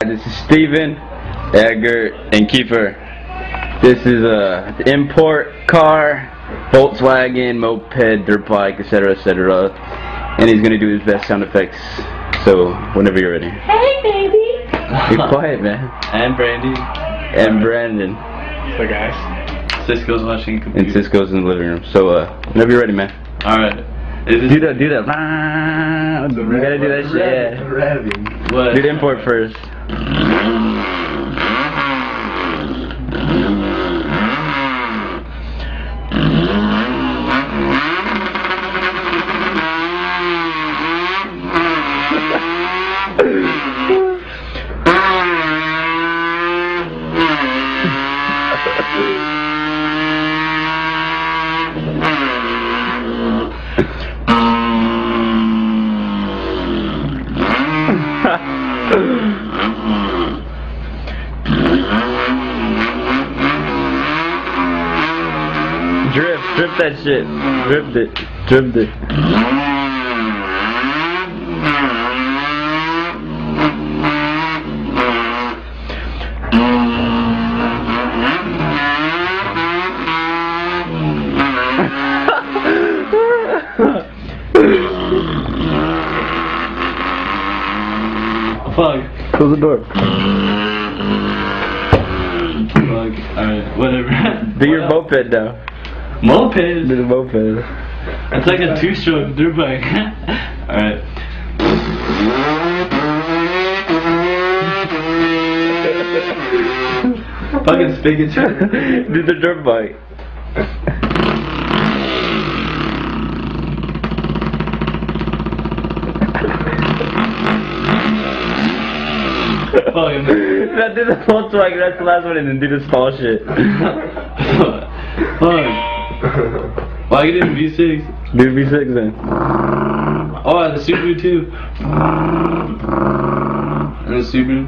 This is Steven, Edgar, and Kiefer. This is a import car, Volkswagen, moped, dirt bike, etc., etc. And he's gonna do his best sound effects. So whenever you're ready. Hey, baby. Be quiet, man. And Brandy. And Brandon. So guys. Cisco's watching computer. And Cisco's in the living room. So whenever you're ready, man. Alright. Do that. You gotta do that shit. Yeah. What? Do the import first. Drip that shit. Dripped it. Dripped it. Fuck. Close the door. Fuck. Alright, whatever. Do your moped now. Moped? Do the moped. It's like a two-stroke dirt bike. Alright. Fucking spigot. Do the dirt bike. Fucking. Now do the Volkswagen, that's the last one, and then do the small shit. Fuck. Why you didn't V6? Do V6 then. Oh, the Subaru too. And the Subaru.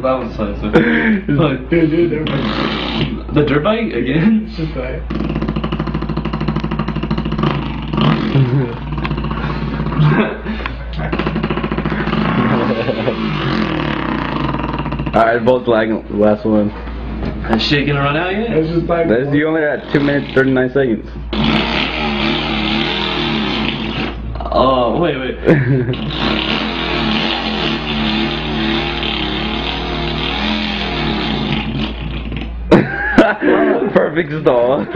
That was so Fuck. The dirt bike again? It's just like. Alright, Volkswagen, last one. That shit gonna run out yet? It's just like you only got 2 minutes 39 seconds. Oh, wait. Perfect stall.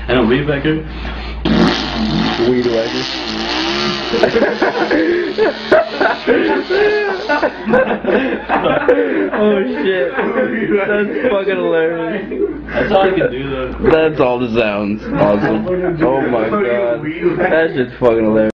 And a weed whacker? Weed whacker. Oh shit. That's fucking hilarious. That's all I can do though. That's all the sounds. Awesome. Oh my god. That shit's fucking hilarious.